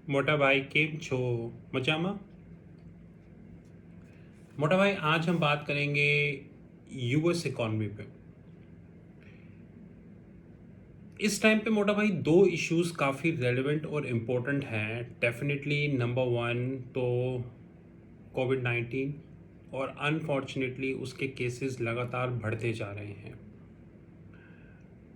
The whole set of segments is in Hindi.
मोटा भाई केम छो मजामा। मोटा भाई आज हम बात करेंगे यूएस इकॉनमी पे। इस टाइम पे मोटा भाई दो इश्यूज काफ़ी रेलेवेंट और इम्पोर्टेंट हैं। डेफिनेटली नंबर वन तो कोविड-19 और अनफॉर्चुनेटली उसके केसेस लगातार बढ़ते जा रहे हैं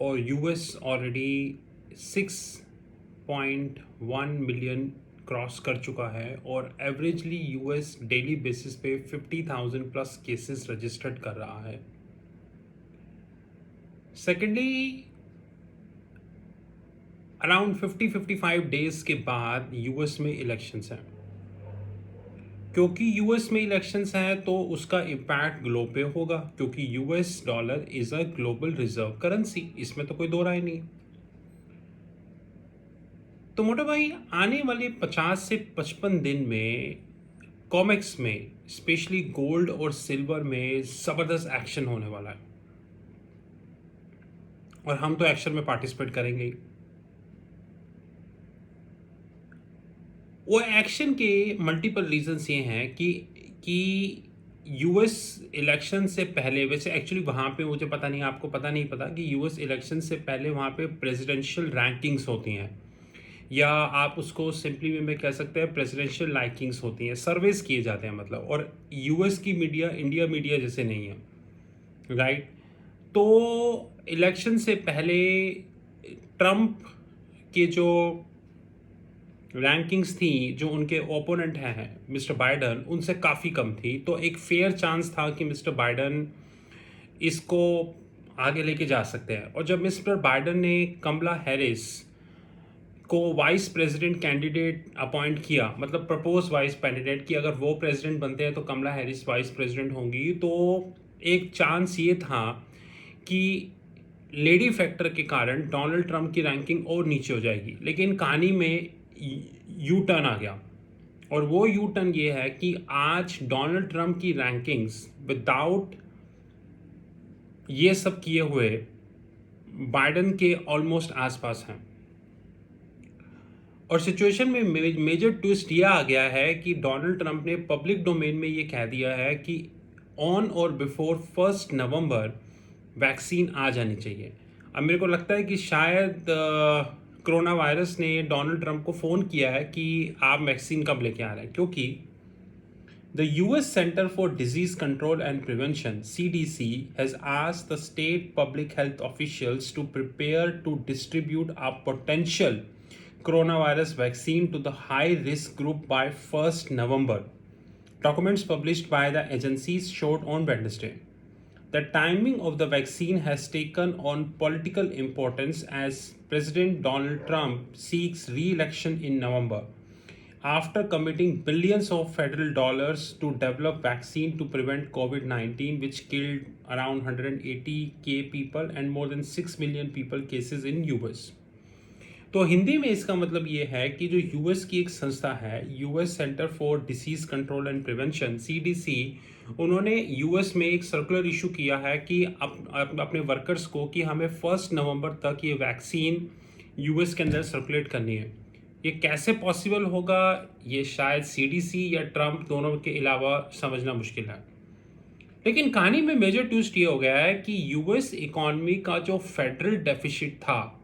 और यूएस ऑलरेडी 6.1 मिलियन क्रॉस कर चुका है और एवरेजली यूएस डेली बेसिस पे 50,000 प्लस केसेस रजिस्टर्ड कर रहा है। सेकेंडली अराउंड 50-55 डेज के बाद यूएस में इलेक्शंस हैं। क्योंकि यूएस में इलेक्शंस हैं तो उसका इम्पैक्ट ग्लोब पे होगा, क्योंकि US dollar is a global reserve currency, इसमें तो कोई दो राय नहीं। तो मोटा भाई आने वाले 50 से 55 दिन में कॉमेक्स में स्पेशली गोल्ड और सिल्वर में ज़बरदस्त एक्शन होने वाला है और हम तो एक्शन में पार्टिसिपेट करेंगे ही। वो एक्शन के मल्टीपल रीजंस ये हैं कि यूएस इलेक्शन से पहले, वैसे एक्चुअली वहाँ पे मुझे पता नहीं, आपको पता नहीं पता कि यूएस इलेक्शन से पहले वहाँ पे प्रेसिडेंशियल रैंकिंग्स होती हैं, या आप उसको सिंपली वे में कह सकते हैं प्रेसिडेंशियल लाइकिंग्स होती हैं, सर्वेस किए जाते हैं मतलब। और यूएस की मीडिया इंडिया मीडिया जैसे नहीं है, राइट। तो इलेक्शन से पहले ट्रंप के जो रैंकिंग्स थी, जो उनके ओपोनेंट हैं मिस्टर बाइडन, उनसे काफ़ी कम थी, तो एक फेयर चांस था कि मिस्टर बाइडन इसको आगे लेके जा सकते हैं। और जब मिस्टर बाइडन ने कमला हैरिस को वाइस प्रेसिडेंट कैंडिडेट अपॉइंट किया, मतलब प्रपोज वाइस कैंडिडेट कि अगर वो प्रेसिडेंट बनते हैं तो कमला हैरिस वाइस प्रेसिडेंट होंगी, तो एक चांस ये था कि लेडी फैक्टर के कारण डोनाल्ड ट्रंप की रैंकिंग और नीचे हो जाएगी। लेकिन कहानी में यू टर्न आ गया, और वो यू टर्न ये है कि आज डोनाल्ड ट्रंप की रैंकिंग्स विदाउट ये सब किए हुए बाइडन के ऑलमोस्ट आसपास हैं। और सिचुएशन में मेजर ट्विस्ट यह आ गया है कि डोनाल्ड ट्रंप ने पब्लिक डोमेन में ये कह दिया है कि ऑन और बिफोर 1 नवंबर वैक्सीन आ जानी चाहिए। अब मेरे को लगता है कि शायद कोरोना वायरस ने डोनाल्ड ट्रंप को फ़ोन किया है कि आप वैक्सीन कब लेके आ रहे हैं, क्योंकि The US Center for Disease Control and Prevention (CDC) has asked the state public health officials to prepare to distribute a potential coronavirus vaccine to the high-risk group by 1st November. Documents published by the agencies showed on Wednesday. The timing of the vaccine has taken on political importance as President Donald Trump seeks re-election in November after committing billions of federal dollars to develop vaccine to prevent COVID-19, which killed around 180K people and more than 6 million people cases in US. तो हिंदी में इसका मतलब ये है कि जो यूएस की एक संस्था है, US centre for disease control and prevention (CDC), उन्होंने यूएस में एक सर्कुलर इशू किया है कि अपने वर्कर्स को कि हमें 1 नवंबर तक ये वैक्सीन यूएस के अंदर सर्कुलेट करनी है। ये कैसे पॉसिबल होगा, ये शायद सीडीसी या ट्रंप दोनों के अलावा समझना मुश्किल है। लेकिन कहानी में मेजर ट्विस्ट ये हो गया है कि यूएस इकॉनमी का जो फेडरल डेफिसिट था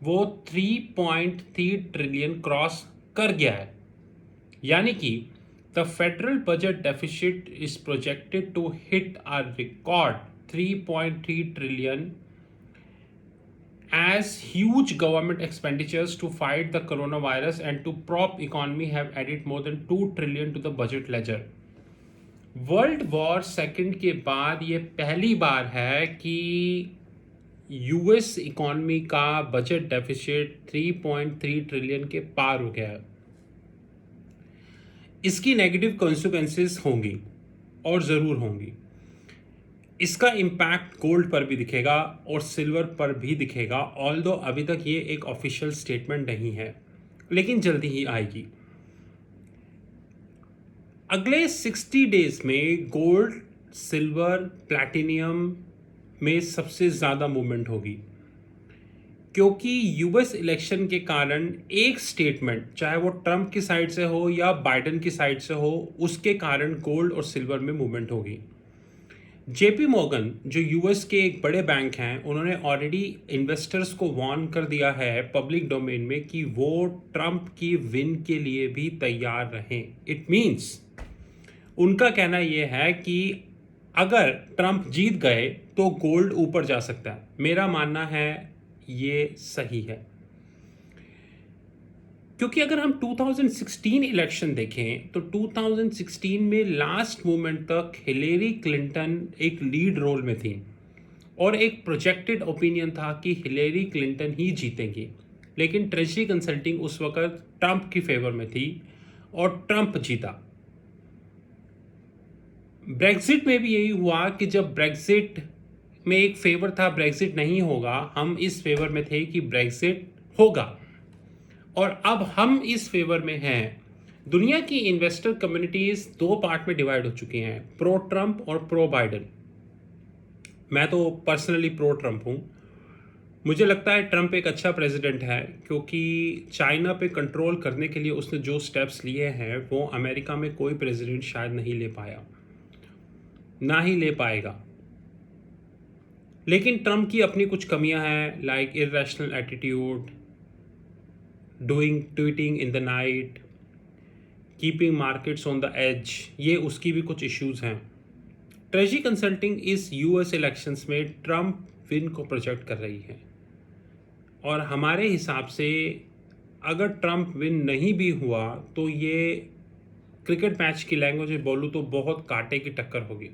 वो 3.3 ट्रिलियन क्रॉस कर गया है। यानी कि the federal budget deficit is projected to hit a record 3.3 trillion as huge government expenditures to fight the coronavirus and to prop economy have added more than 2 trillion to the budget ledger. World war second के बाद ये पहली बार है कि यूएस इकॉनमी का बजट डेफिसिट 3.3 ट्रिलियन के पार हो गया है। इसकी नेगेटिव कॉन्सिक्वेंसेस होंगी और ज़रूर होंगी। इसका इम्पैक्ट गोल्ड पर भी दिखेगा और सिल्वर पर भी दिखेगा, ऑल्दो अभी तक ये एक ऑफिशियल स्टेटमेंट नहीं है, लेकिन जल्दी ही आएगी। अगले 60 डेज में गोल्ड, सिल्वर, प्लैटिनियम में सबसे ज़्यादा मूवमेंट होगी। क्योंकि यूएस इलेक्शन के कारण एक स्टेटमेंट, चाहे वो ट्रंप की साइड से हो या बाइडन की साइड से हो, उसके कारण गोल्ड और सिल्वर में मूवमेंट होगी। जेपी मॉर्गन जो यूएस के एक बड़े बैंक हैं, उन्होंने ऑलरेडी इन्वेस्टर्स को वार्न कर दिया है पब्लिक डोमेन में कि वो ट्रंप की विन के लिए भी तैयार रहें। इट मीन्स उनका कहना यह है कि अगर ट्रंप जीत गए तो गोल्ड ऊपर जा सकता है। मेरा मानना है ये सही है, क्योंकि अगर हम 2016 इलेक्शन देखें तो 2016 में लास्ट मोमेंट तक हिलेरी क्लिंटन एक लीड रोल में थी और एक प्रोजेक्टेड ओपिनियन था कि हिलेरी क्लिंटन ही जीतेंगी, लेकिन ट्रेजरी कंसल्टिंग उस वक्त ट्रंप की फेवर में थी और ट्रंप जीता। ब्रेक्जिट में भी यही हुआ कि जब ब्रेक्जिट में एक फेवर था ब्रेक्जिट नहीं होगा, हम इस फेवर में थे कि ब्रेक्जिट होगा, और अब हम इस फेवर में हैं। दुनिया की इन्वेस्टर कम्युनिटीज दो पार्ट में डिवाइड हो चुकी हैं, प्रो ट्रंप और प्रो बाइडन। मैं तो पर्सनली प्रो ट्रंप हूँ। मुझे लगता है ट्रंप एक अच्छा प्रेसिडेंट है, क्योंकि चाइना पे कंट्रोल करने के लिए उसने जो स्टेप्स लिए हैं वो अमेरिका में कोई प्रेसिडेंट शायद नहीं ले पाया, ना ही ले पाएगा। लेकिन ट्रंप की अपनी कुछ कमियां हैं, like irrational attitude, tweeting in the night, keeping markets on the edge, ये उसकी भी कुछ इश्यूज हैं। ट्रेजरी कंसल्टिंग इस यूएस इलेक्शंस में ट्रंप विन को प्रोजेक्ट कर रही है, और हमारे हिसाब से अगर ट्रंप विन नहीं भी हुआ तो ये क्रिकेट मैच की लैंग्वेज में बोलूँ तो बहुत कांटे की टक्कर होगी।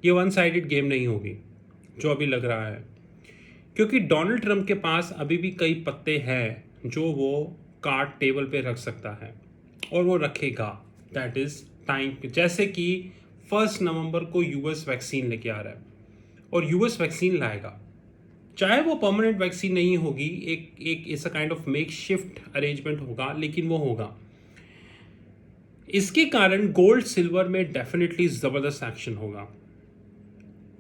ये वन साइडेड गेम नहीं होगी जो अभी लग रहा है, क्योंकि डोनाल्ड ट्रंप के पास अभी भी कई पत्ते हैं जो वो कार्ड टेबल पे रख सकता है, और वो रखेगा। That is time. जैसे कि 1 नवंबर को यूएस वैक्सीन लेके आ रहा है और यूएस वैक्सीन लाएगा, चाहे वो परमानेंट वैक्सीन नहीं होगी, एक it's a kind of make shift arrangement होगा, लेकिन वो होगा। इसके कारण गोल्ड सिल्वर में डेफिनेटली ज़बरदस्त एक्शन होगा।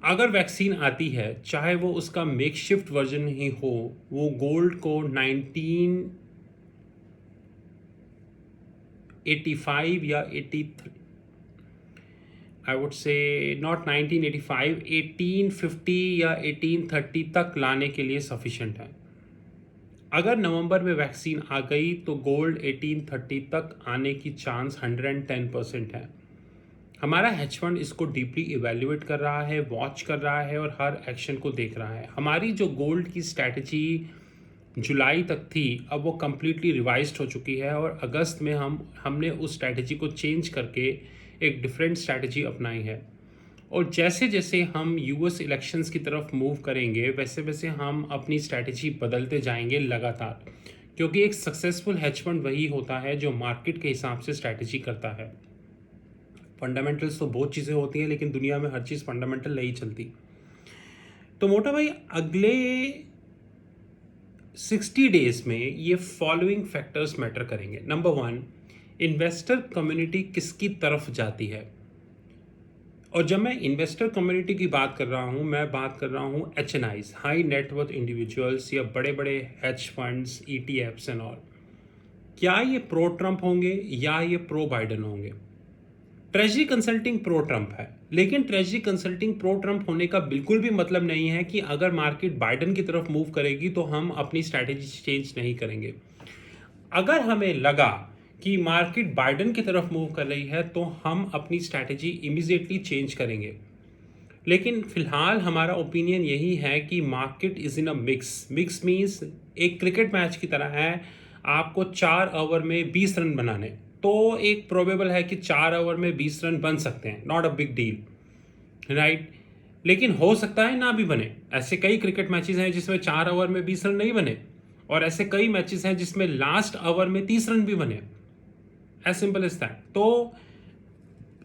अगर वैक्सीन आती है, चाहे वो उसका मेक शिफ्ट वर्जन ही हो, वो गोल्ड को 1985 या 83, आई वुड से नॉट 1985, 1850 या 1830 तक लाने के लिए सफिशेंट है। अगर नवंबर में वैक्सीन आ गई तो गोल्ड 1830 तक आने की चांस 110% है। हमारा हेज फंड इसको डीपली इवेल्युएट कर रहा है, वॉच कर रहा है और हर एक्शन को देख रहा है। हमारी जो गोल्ड की स्ट्रैटेजी जुलाई तक थी, अब वो कम्प्लीटली रिवाइज्ड हो चुकी है, और अगस्त में हमने उस स्ट्रैटेजी को चेंज करके एक डिफरेंट स्ट्रैटेजी अपनाई है। और जैसे जैसे हम यूएस इलेक्शंस की तरफ मूव करेंगे, वैसे वैसे हम अपनी स्ट्रैटेजी बदलते जाएंगे लगातार, क्योंकि एक सक्सेसफुल हेज फंड वही होता है जो मार्केट के हिसाब से स्ट्रैटेजी करता है। फंडामेंटल्स तो बहुत चीज़ें होती हैं, लेकिन दुनिया में हर चीज़ फंडामेंटल नहीं चलती। तो मोटा भाई, अगले 60 डेज में ये फॉलोइंग फैक्टर्स मैटर करेंगे। नंबर 1, इन्वेस्टर कम्युनिटी किसकी तरफ जाती है। और जब मैं इन्वेस्टर कम्युनिटी की बात कर रहा हूँ, मैं बात कर रहा हूँ HNIs, हाई नेटवर्थ इंडिविजुअल्स, या बड़े बड़े hedge funds, ETFs and all. क्या ये प्रो ट्रंप होंगे या ये प्रो बाइडन होंगे। ट्रेजरी कंसल्टिंग प्रो ट्रंप है, लेकिन ट्रेजरी कंसल्टिंग प्रो ट्रंप होने का बिल्कुल भी मतलब नहीं है कि अगर मार्केट बाइडन की तरफ मूव करेगी तो हम अपनी स्ट्रैटेजी चेंज नहीं करेंगे। अगर हमें लगा कि मार्केट बाइडन की तरफ मूव कर रही है तो हम अपनी स्ट्रैटेजी इमीडिएटली चेंज करेंगे। लेकिन फिलहाल हमारा ओपिनियन यही है कि market is in a mix means एक क्रिकेट मैच की तरह है। आपको 4 ओवर में 20 रन बनाने, तो एक प्रोबेबल है कि 4 ओवर में 20 रन बन सकते हैं, not a big deal, right. लेकिन हो सकता है ना भी बने। ऐसे कई क्रिकेट मैचेस हैं जिसमें 4 ओवर में 20 रन नहीं बने, और ऐसे कई मैचेस हैं जिसमें लास्ट ओवर में 30 रन भी बने। As simple as that. तो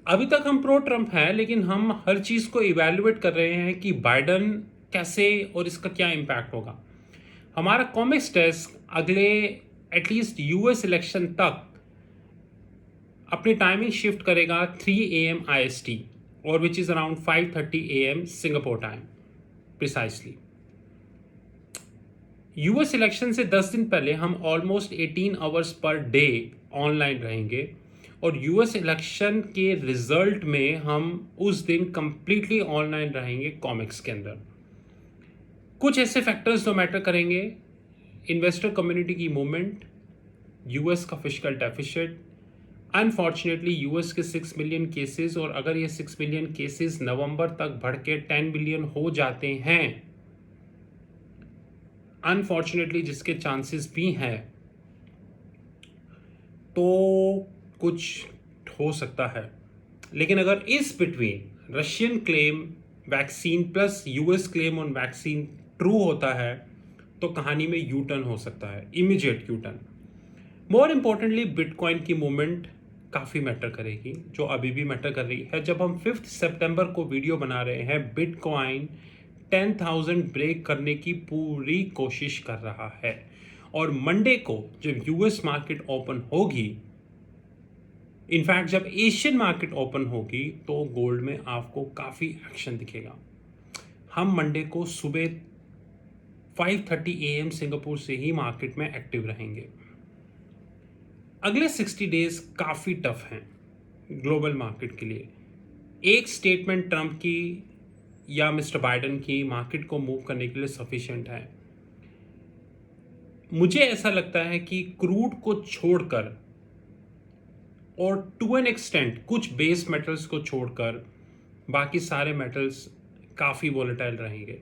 अभी तक हम प्रो ट्रंप हैं, लेकिन हम हर चीज़ को इवेल्युएट कर रहे हैं कि बाइडन कैसे और इसका क्या इम्पैक्ट होगा। हमारा कॉमिक्स डेस्क अगले एटलीस्ट यूएस इलेक्शन तक अपनी टाइमिंग शिफ्ट करेगा 3 AM IST, और which is around 5:30 AM Singapore time precisely. US election से 10 दिन पहले हम almost 18 hours per day online रहेंगे और यूएस इलेक्शन के रिजल्ट में हम उस दिन कंप्लीटली ऑनलाइन रहेंगे कॉमिक्स के अंदर। कुछ ऐसे फैक्टर्स जो मैटर करेंगे: इन्वेस्टर कम्युनिटी की मूवमेंट, यूएस का फिस्कल डेफिसिट, अनफॉर्चुनेटली यूएस के 6 मिलियन केसेस, और अगर ये 6 मिलियन केसेस नवंबर तक बढ़ के 10 मिलियन हो जाते हैं, अनफॉर्चुनेटली जिसके चांसेस भी हैं, तो कुछ हो सकता है। लेकिन अगर इस between Russian claim vaccine plus US claim on vaccine true होता है तो कहानी में यू टर्न हो सकता है, immediate U turn. More importantly bitcoin की मूवमेंट काफ़ी मैटर करेगी, जो अभी भी मैटर कर रही है। जब हम 5 सितंबर को वीडियो बना रहे हैं, बिटकॉइन 10,000 ब्रेक करने की पूरी कोशिश कर रहा है, और मंडे को जब यूएस मार्केट ओपन होगी, इनफैक्ट जब एशियन मार्केट ओपन होगी, तो गोल्ड में आपको काफ़ी एक्शन दिखेगा। हम मंडे को सुबह 5:30 AM सिंगापुर से ही मार्केट में एक्टिव रहेंगे। अगले 60 डेज काफ़ी टफ हैं ग्लोबल मार्केट के लिए। एक स्टेटमेंट ट्रंप की या मिस्टर बाइडेन की मार्केट को मूव करने के लिए सफिशिएंट है। मुझे ऐसा लगता है कि क्रूड को छोड़कर और टू एन एक्सटेंट कुछ बेस मेटल्स को छोड़कर बाकी सारे मेटल्स काफ़ी वोलेटाइल रहेंगे।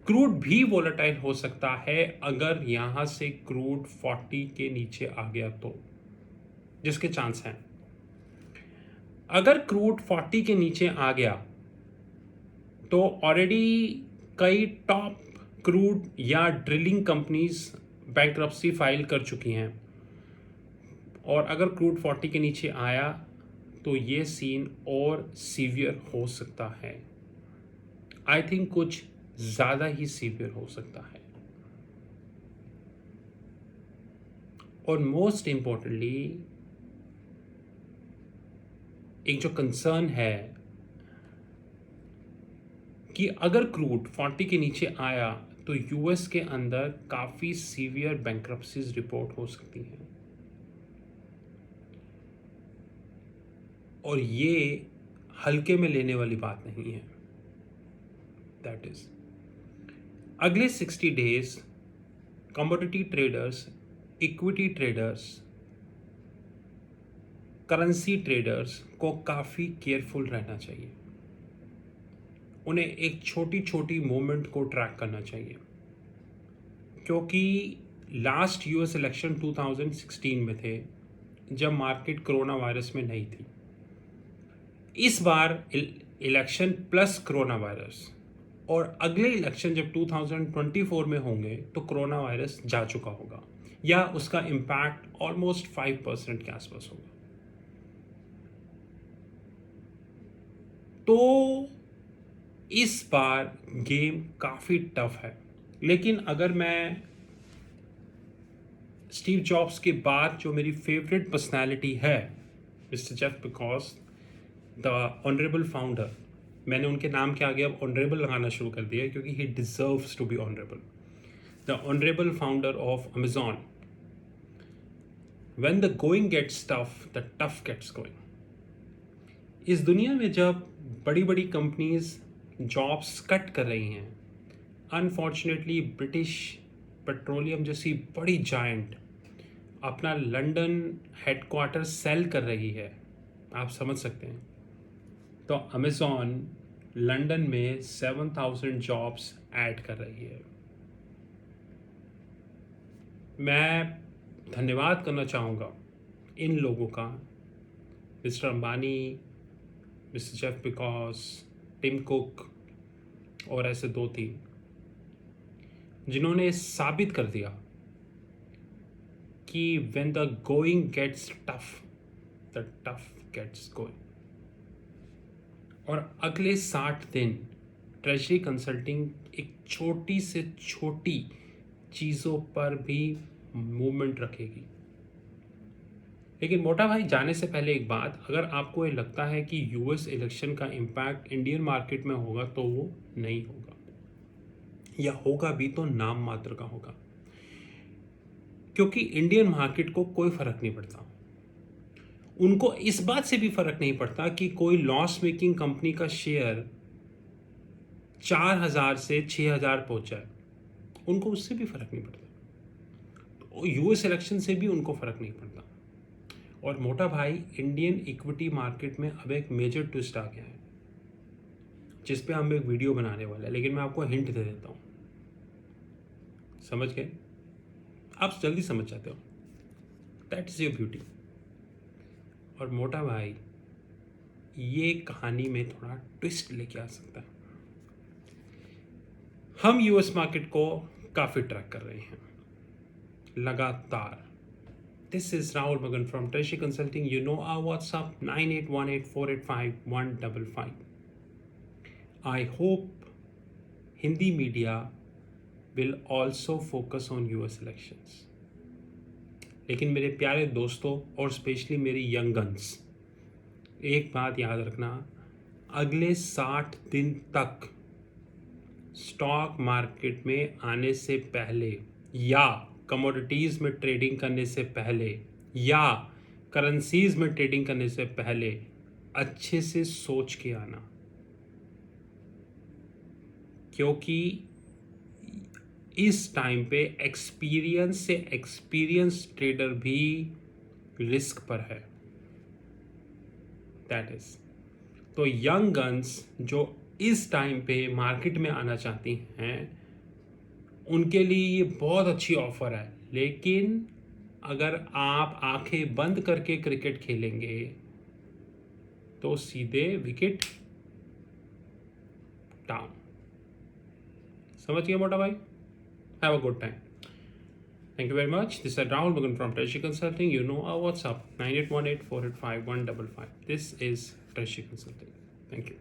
क्रूड भी वोलेटाइल हो सकता है अगर यहाँ से क्रूड 40 के नीचे आ गया तो, जिसके चांस हैं। अगर क्रूड 40 के नीचे आ गया तो ऑलरेडी कई टॉप क्रूड या ड्रिलिंग कंपनीज बैंकरप्सी फाइल कर चुकी हैं, और अगर क्रूड 40 के नीचे आया तो ये सीन और सीवियर हो सकता है। आई थिंक कुछ ज़्यादा ही सीवियर हो सकता है। और मोस्ट इम्पोर्टेंटली एक जो कंसर्न है कि अगर क्रूड 40 के नीचे आया तो यूएस के अंदर काफ़ी सीवियर बैंकरप्सीज रिपोर्ट हो सकती हैं, और ये हल्के में लेने वाली बात नहीं है। दैट इज अगले 60 days commodity traders, equity traders, currency traders को काफ़ी केयरफुल रहना चाहिए। उन्हें एक छोटी छोटी मूवमेंट को ट्रैक करना चाहिए, क्योंकि लास्ट यूएस इलेक्शन 2016 में थे जब मार्केट कोरोना वायरस में नहीं थी। इस बार इलेक्शन प्लस कोरोना वायरस, और अगले इलेक्शन जब 2024 में होंगे तो कोरोना वायरस जा चुका होगा या उसका इम्पैक्ट ऑलमोस्ट 5% के आसपास होगा। तो इस बार गेम काफ़ी टफ है। लेकिन अगर मैं स्टीव जॉब्स के बाद जो मेरी फेवरेट पर्सनालिटी है, mister Jeff Bezos, the honourable founder, मैंने उनके नाम के आगे अब ऑनरेबल लगाना शुरू कर दिया क्योंकि he deserves to be honourable, the honourable founder of Amazon, when the going gets tough the tough gets going. इस दुनिया में जब बड़ी बड़ी कंपनीज जॉब्स कट कर रही हैं, अनफॉर्चुनेटली ब्रिटिश पेट्रोलियम जैसी बड़ी जायंट अपना लंदन हेडक्वार्टर सेल कर रही है, आप समझ सकते हैं। तो अमेज़ॉन लंदन में 7,000 जॉब्स ऐड कर रही है। मैं धन्यवाद करना चाहूँगा इन लोगों का, mister Ambani, mister Jeff Bezos, Tim Cook और ऐसे 2-3 जिन्होंने साबित कर दिया कि when the going gets tough the tough gets going. और अगले 60 दिन ट्रेजरी कंसल्टिंग एक छोटी से छोटी चीज़ों पर भी मूवमेंट रखेगी। लेकिन मोटा भाई जाने से पहले एक बात, अगर आपको ये लगता है कि यूएस इलेक्शन का इम्पैक्ट इंडियन मार्केट में होगा तो वो नहीं होगा। या होगा भी तो नाम मात्र का होगा, क्योंकि इंडियन मार्केट को कोई फर्क नहीं पड़ता। उनको इस बात से भी फर्क नहीं पड़ता कि कोई लॉस मेकिंग कंपनी का शेयर 4,000 से 6,000 पहुंच जाए, उनको उससे भी फर्क नहीं पड़ता। यूएस इलेक्शन से भी उनको फर्क नहीं पड़ता। और मोटा भाई, इंडियन इक्विटी मार्केट में अब एक मेजर ट्विस्ट आ गया है, जिस पे हम एक वीडियो बनाने वाले हैं, लेकिन मैं आपको हिंट दे देता हूँ। समझ गए? आप जल्दी समझ जाते हो। That is your beauty. और मोटा भाई, ये कहानी में थोड़ा ट्विस्ट लेके आ सकता है। हम यूएस मार्केट को काफ़ी ट्रैक कर रहे हैं लगातार। This is Rahul Magan from ट्रेशी consulting. You know our WhatsApp 9818485155। I hope Hindi media will also focus on US elections. लेकिन मेरे प्यारे दोस्तों और स्पेशली मेरी यंग गन्स, एक बात याद रखना, अगले 60 दिन तक स्टॉक मार्केट में आने से पहले या कमोडिटीज़ में ट्रेडिंग करने से पहले या करेंसीज में ट्रेडिंग करने से पहले अच्छे से सोच के आना, क्योंकि इस टाइम पे एक्सपीरियंस से एक्सपीरियंस ट्रेडर भी रिस्क पर है। दैट इज, तो यंग गन्स जो इस टाइम पे मार्केट में आना चाहती हैं, उनके लिए ये बहुत अच्छी ऑफर है। लेकिन अगर आप आंखें बंद करके क्रिकेट खेलेंगे तो सीधे विकेट डाउन। समझ गए मोटा भाई? Have a good time. Thank you very much. This is Rahul Mugan from Treasury Consulting. You know our WhatsApp 9818485155. This is Treasury Consulting. Thank you.